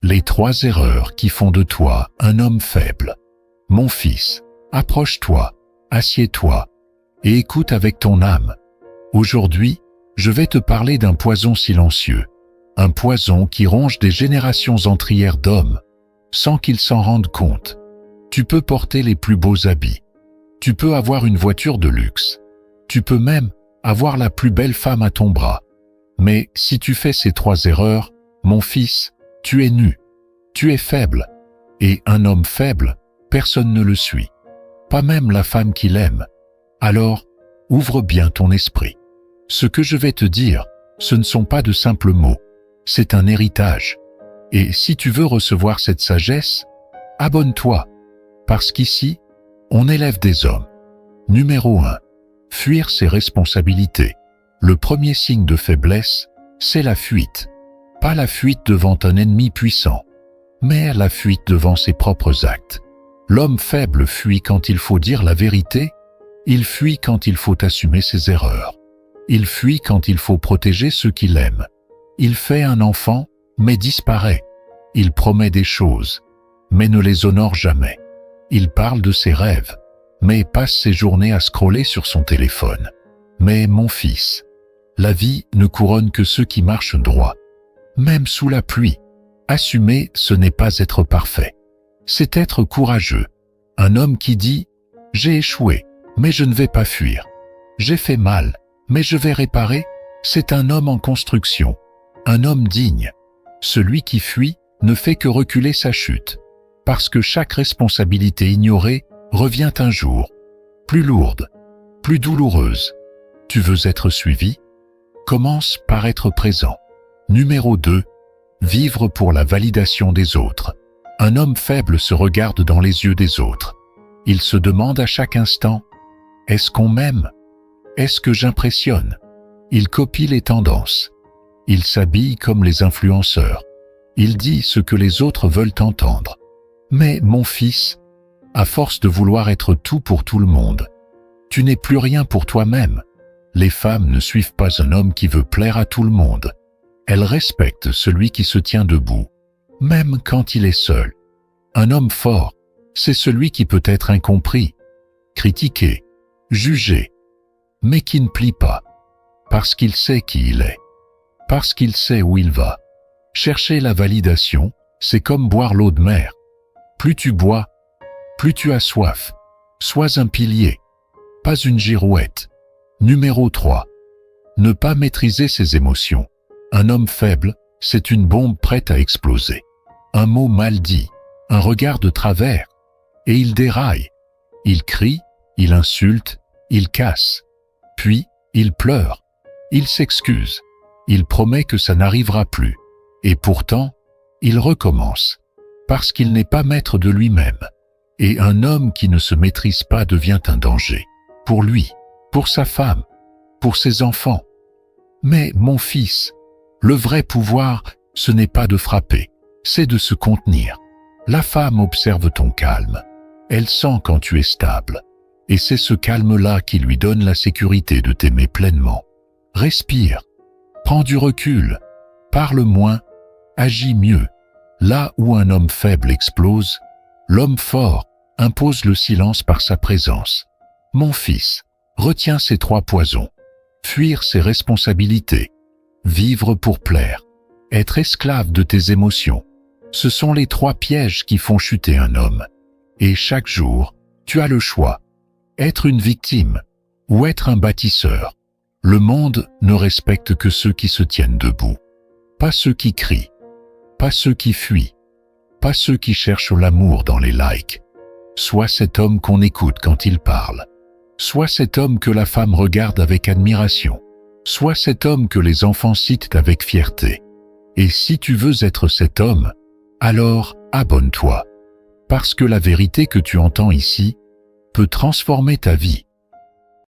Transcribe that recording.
Les 3 erreurs qui font de toi un homme faible. Mon fils, approche-toi, assieds-toi, et écoute avec ton âme. Aujourd'hui, je vais te parler d'un poison silencieux, un poison qui ronge des générations entières d'hommes, sans qu'ils s'en rendent compte. Tu peux porter les plus beaux habits, tu peux avoir une voiture de luxe, tu peux même avoir la plus belle femme à ton bras. Mais si tu fais ces 3 erreurs, mon fils, tu es nu, tu es faible, et un homme faible, personne ne le suit, pas même la femme qu'il aime. Alors, ouvre bien ton esprit. Ce que je vais te dire, ce ne sont pas de simples mots, c'est un héritage. Et si tu veux recevoir cette sagesse, abonne-toi, parce qu'ici, on élève des hommes. Numéro 1. Fuir ses responsabilités. Le premier signe de faiblesse, c'est la fuite. Pas la fuite devant un ennemi puissant, mais la fuite devant ses propres actes. L'homme faible fuit quand il faut dire la vérité, il fuit quand il faut assumer ses erreurs. Il fuit quand il faut protéger ceux qu'il aime. Il fait un enfant, mais disparaît. Il promet des choses, mais ne les honore jamais. Il parle de ses rêves, mais passe ses journées à scroller sur son téléphone. Mais mon fils, la vie ne couronne que ceux qui marchent droit. Même sous la pluie, assumer, ce n'est pas être parfait. C'est être courageux. Un homme qui dit « J'ai échoué, mais je ne vais pas fuir. J'ai fait mal, mais je vais réparer », c'est un homme en construction, un homme digne. Celui qui fuit ne fait que reculer sa chute, parce que chaque responsabilité ignorée revient un jour, plus lourde, plus douloureuse. Tu veux être suivi? Commence par être présent. Numéro 2. Vivre pour la validation des autres. Un homme faible se regarde dans les yeux des autres. Il se demande à chaque instant « Est-ce qu'on m'aime? Est-ce que j'impressionne ?» Il copie les tendances. Il s'habille comme les influenceurs. Il dit ce que les autres veulent entendre. Mais mon fils, à force de vouloir être tout pour tout le monde, tu n'es plus rien pour toi-même. Les femmes ne suivent pas un homme qui veut plaire à tout le monde. Elles respectent celui qui se tient debout, même quand il est seul. Un homme fort, c'est celui qui peut être incompris, critiqué, jugé, mais qui ne plie pas, parce qu'il sait qui il est, parce qu'il sait où il va. Chercher la validation, c'est comme boire l'eau de mer. Plus tu bois, plus tu as soif. Sois un pilier, pas une girouette. Numéro 3. Ne pas maîtriser ses émotions. Un homme faible, c'est une bombe prête à exploser. Un mot mal dit, un regard de travers, et il déraille. Il crie, il insulte, il casse. Puis, il pleure, il s'excuse, il promet que ça n'arrivera plus. Et pourtant, il recommence, parce qu'il n'est pas maître de lui-même. Et un homme qui ne se maîtrise pas devient un danger, pour lui, pour sa femme, pour ses enfants. Mais mon fils, le vrai pouvoir, ce n'est pas de frapper, c'est de se contenir. La femme observe ton calme, elle sent quand tu es stable, et c'est ce calme-là qui lui donne la sécurité de t'aimer pleinement. Respire, prends du recul, parle moins, agis mieux. Là où un homme faible explose, l'homme fort impose le silence par sa présence. Mon fils, retiens ces 3 poisons. Fuir ses responsabilités, vivre pour plaire, être esclave de tes émotions. Ce sont les 3 pièges qui font chuter un homme. Et chaque jour, tu as le choix. Être une victime ou être un bâtisseur. Le monde ne respecte que ceux qui se tiennent debout. Pas ceux qui crient, pas ceux qui fuient, pas ceux qui cherchent l'amour dans les likes. Sois cet homme qu'on écoute quand il parle. Sois cet homme que la femme regarde avec admiration. Sois cet homme que les enfants citent avec fierté. Et si tu veux être cet homme, alors abonne-toi. Parce que la vérité que tu entends ici peut transformer ta vie.